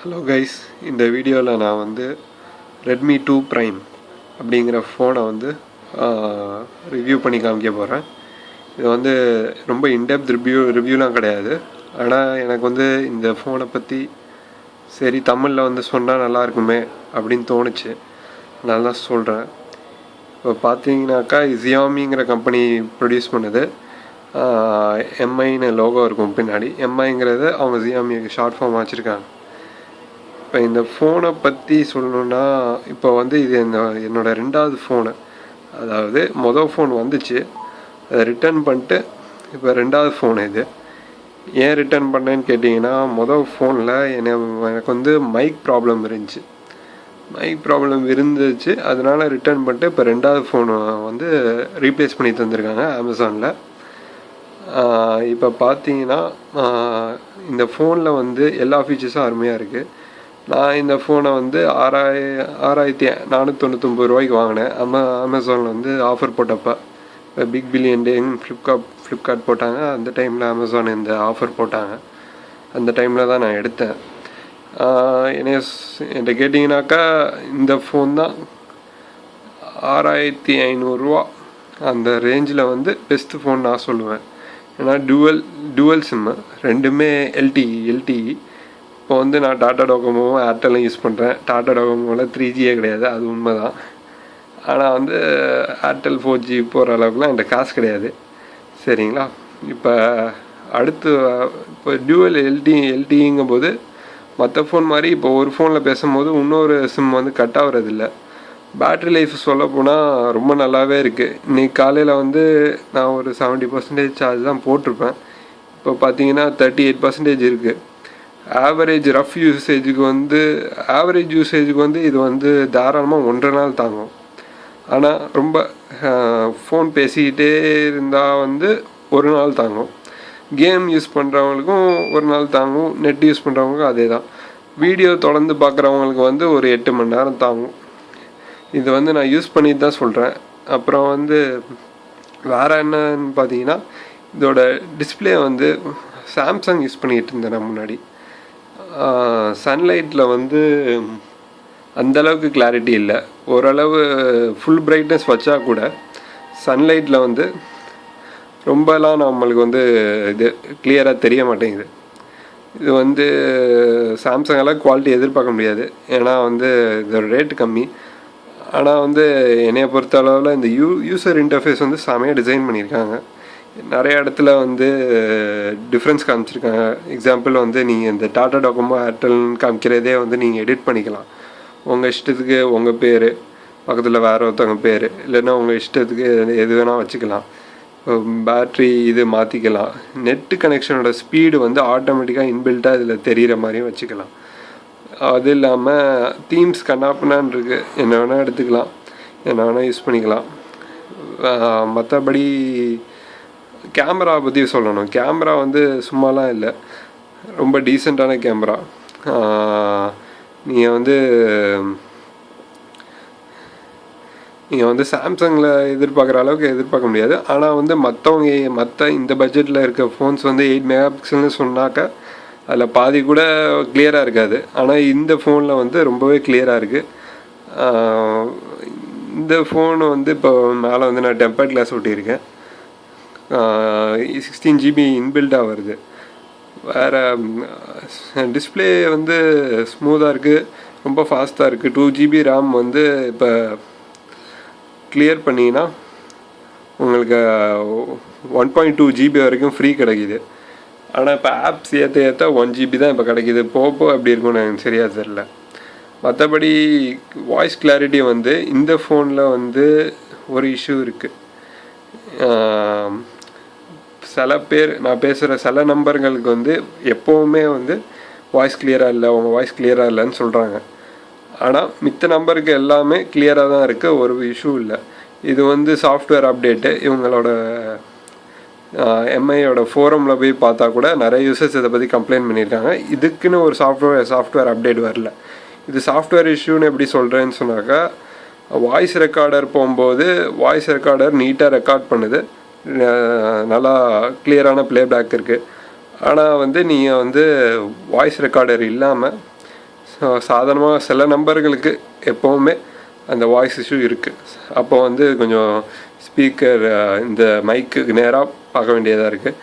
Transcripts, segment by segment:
Hello guys, இந்த வீடியோவில் நான் வந்து ரெட்மி 2 ப்ரைம் அப்படிங்கிற ஃபோனை வந்து ரிவ்யூ பண்ணி காமிக்க போகிறேன். இது வந்து ரொம்ப இன்டெப்த் ரிவ்யூலாம் கிடையாது. ஆனால் எனக்கு வந்து இந்த ஃபோனை பற்றி சரி தமிழில் வந்து சொன்னால் நல்லாயிருக்குமே அப்படின்னு தோணுச்சு. அதனால தான் சொல்கிறேன். இப்போ பார்த்தீங்கன்னாக்கா Xiaomiங்கிற கம்பெனி ப்ரொடியூஸ் பண்ணுது. எம்ஐன்னு லோகோ இருக்கும் பின்னாடி. எம்ஐங்கிறது அவங்க Xiaomiக்கு ஷார்ட் ஃபார்ம் வச்சுருக்காங்க. இப்போ இந்த ஃபோனை பற்றி சொல்லணுன்னா, இப்போ வந்து இது என்னோடய 2வது ஃபோனு. அதாவது மொதல் ஃபோன் வந்துச்சு, அதை ரிட்டர்ன் பண்ணிட்டு இப்போ 2வது ஃபோன் இது. ஏன் ரிட்டர்ன் பண்ணேன்னு கேட்டிங்கன்னா, மொதல் ஃபோனில் எனக்கு வந்து மைக் ப்ராப்ளம் இருந்துச்சு. அதனால் ரிட்டர்ன் பண்ணிட்டு இப்போ 2வது ஃபோனை வந்து ரீப்ளேஸ் பண்ணி தந்திருக்காங்க அமேசானில். இப்போ பார்த்தீங்கன்னா இந்த ஃபோனில் வந்து எல்லா ஃபீச்சர்ஸும் அருமையாக இருக்குது. நான் இந்த ஃபோனை வந்து 6499 வாங்கினேன். அமேசானில் வந்து ஆஃபர் போட்டப்போ இப்போ பிக் பில்லியன் டேன்னு ஃப்ளிப்கார்ட் போட்டாங்க. அந்த டைமில் அமேசான் இந்த ஆஃபர் போட்டாங்க. அந்த டைமில் தான் நான் எடுத்தேன். என்கிட்ட கேட்டிங்கனாக்கா இந்த ஃபோன் தான் 6500 அந்த ரேஞ்சில் வந்து பெஸ்ட்டு ஃபோன் நான் சொல்லுவேன். ஏன்னா டுவல் சிம்மு, ரெண்டுமே எல்டிஇ. இப்போ வந்து நான் டாட்டா டோகோமோவும் ஏர்டெல்லும் யூஸ் பண்ணுறேன். டாட்டா டோகோமோவில் 3Gயே கிடையாது, அது உண்மை தான். ஆனால் வந்து ஏர்டெல் 4G போகிற அளவுக்குலாம் என்கிட்ட காசு கிடையாது. சரிங்களா? இப்போ அடுத்து இப்போ டுவல் எல்டிங்கும் போது மற்ற ஃபோன் மாதிரி இப்போ ஒரு ஃபோனில் பேசும்போது இன்னொரு சிம் வந்து கட் ஆகுறதில்ல. பேட்ரி லைஃப் சொல்லப்போனால் ரொம்ப நல்லாவே இருக்குது. இன்றைக்கி காலையில் வந்து நான் ஒரு 70% சார்ஜ் தான் போட்டிருப்பேன். இப்போ பார்த்தீங்கன்னா 38% இருக்குது. ஆவரேஜ் யூசேஜுக்கு வந்து இது வந்து தாராளமாக 1.5 நாள் தாங்கும். ஆனால் ரொம்ப ஃபோன் பேசிக்கிட்டே இருந்தால் வந்து 1 நாள் தாங்கும். கேம் யூஸ் பண்ணுறவங்களுக்கும் 1 நாள் தாங்கும். நெட் யூஸ் பண்ணுறவங்களுக்கும் அதே தான். வீடியோ தொடர்ந்து பார்க்குறவங்களுக்கு வந்து ஒரு 8 மணி நேரம் தாங்கும். இது வந்து நான் யூஸ் பண்ணிட்டு தான் சொல்கிறேன். அப்புறம் வந்து வேறு என்னன்னு பார்த்தீங்கன்னா, இதோட டிஸ்பிளே வந்து சாம்சங் யூஸ் பண்ணிகிட்டு இருந்தேன் நான் முன்னாடி. சன்லைட்டில் வந்து அந்தளவுக்கு கிளாரிட்டி இல்லை. ஓரளவு ஃபுல் பிரைட்னஸ் வச்சா கூட சன்லைட்டில் வந்து ரொம்பலாம் நம்மளுக்கு வந்து இது கிளியராக தெரிய மாட்டேங்குது. இது வந்து சாம்சங்கெல்லாம் குவாலிட்டி எதிர்பார்க்க முடியாது. ஏன்னா வந்து இதோட ரேட்டு கம்மி. ஆனால் வந்து என்னைய பொறுத்த அளவில் இந்த யூசர் இன்டர்ஃபேஸ் வந்து செமையாக டிசைன் பண்ணியிருக்காங்க. நிறைய இடத்துல வந்து டிஃப்ரென்ஸ் காமிச்சிருக்காங்க. எக்ஸாம்பிள் வந்து நீங்கள் இந்த டாட்டா டோகோமோ ஏர்டெல்னு காமிக்கிறதே வந்து நீங்கள் எடிட் பண்ணிக்கலாம். உங்கள் இஷ்டத்துக்கு உங்கள் பேர் பக்கத்தில் வேறு ஒருத்தவங்க பேர், இல்லைன்னா உங்கள் இஷ்டத்துக்கு எது வேணால் வச்சுக்கலாம். பேட்ரி இது மாற்றிக்கலாம். நெட்டு கனெக்ஷனோட ஸ்பீடு வந்து ஆட்டோமேட்டிக்காக இன்பில்ட்டாக இதில் தெரிகிற மாதிரியும் வச்சுக்கலாம். அது இல்லாமல் தீம்ஸ் கண்ணாப்பினான்னு இருக்குது. என்ன வேணால் எடுத்துக்கலாம், என்ன வேணால் யூஸ் பண்ணிக்கலாம். மற்றபடி கேமரா பற்றி சொல்லணும். கேமரா வந்து சும்மாலாம் இல்லை, ரொம்ப டீசெண்டான கேமரா. நீங்கள் வந்து சாம்சங்கில் எதிர்பார்க்குற அளவுக்கு எதிர்பார்க்க முடியாது. ஆனால் வந்து மற்ற இந்த பட்ஜெட்டில் இருக்க ஃபோன்ஸ் வந்து 8 மெகா பிக்சல்னு சொன்னாக்கா அதில் பாதி கூட கிளியராக இருக்காது. ஆனால் இந்த ஃபோனில் வந்து ரொம்பவே கிளியராக இருக்குது. இந்த ஃபோனு வந்து இப்போ மேலே வந்து நான் டெம்பர் கிளாஸ் ஒட்டியிருக்கேன். 16 GB இன்பில்டாக வருது. வேறு டிஸ்பிளே வந்து ஸ்மூத்தாக இருக்குது, ரொம்ப ஃபாஸ்ட்டாக இருக்குது. 2 GB ரேம் வந்து இப்போ கிளியர் பண்ணிங்கன்னா உங்களுக்கு 1.2 GB வரைக்கும் ஃப்ரீ கிடைக்கிது. ஆனால் இப்போ ஆப்ஸ் ஏற்ற 1 GB தான் இப்போ கிடைக்கிது. போக எப்படி இருக்கும்னு எனக்கு சரியாக தெரில. மற்றபடி வாய்ஸ் கிளாரிட்டி வந்து இந்த ஃபோனில் வந்து ஒரு இஷ்யூ இருக்குது. சில பேர் நான் பேசுகிற சில நம்பர்களுக்கு வந்து எப்போவுமே வந்து வாய்ஸ் கிளியராக இல்லை, உங்கள் வாய்ஸ் கிளியராக இல்லைன்னு சொல்கிறாங்க. ஆனால் மித்த நம்பருக்கு எல்லாமே கிளியராக தான் இருக்குது, ஒரு இஷ்யூ இல்லை. இது வந்து சாஃப்ட்வேர் அப்டேட்டு. இவங்களோட எம்ஐயோட ஃபோரமில் போய் பார்த்தா கூட நிறைய யூசர்ஸ் இதை பற்றி கம்ப்ளைண்ட் பண்ணியிருக்காங்க. இதுக்குன்னு ஒரு சாஃப்ட்வேர் அப்டேட் வரல. இது சாஃப்ட்வேர் இஷ்யூன்னு எப்படி சொல்கிறேன்னு சொன்னாக்கா, வாய்ஸ் ரெக்கார்டர் போகும்போது வாய்ஸ் ரெக்கார்டர் நீட்டாக ரெக்கார்ட் பண்ணுது, நல்லா கிளியரான ப்ளேபேக் இருக்குது. ஆனால் வந்து நீங்கள் வந்து வாய்ஸ் ரெக்கார்டர் இல்லாமல் ஸோ சாதாரணமாக சில நம்பர்களுக்கு எப்போவுமே அந்த வாய்ஸ் இஷ்யூ இருக்குது. அப்போ வந்து கொஞ்சம் ஸ்பீக்கர் இந்த மைக்கு நேராக பார்க்க வேண்டியதாக இருக்குது.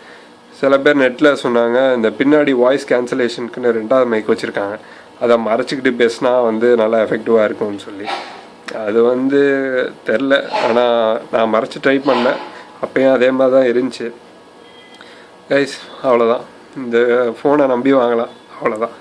சில பேர் நெட்டில் சொன்னாங்க இந்த பின்னாடி வாய்ஸ் கேன்சலேஷனுக்குன்னு 2வது மைக் வச்சுருக்காங்க, அதை மறைச்சிக்கிட்டு பேசினா வந்து நல்லா எஃபெக்டிவாக இருக்கும்னு சொல்லி. அது வந்து தெரில, ஆனால் நான் மறைச்சி ட்ரை பண்ணேன், அப்போயும் அதே மாதிரி தான் இருந்துச்சு. கைஸ் அவ்வளோதான், இந்த ஃபோனை நம்பி வாங்கலாம், அவ்வளோதான்.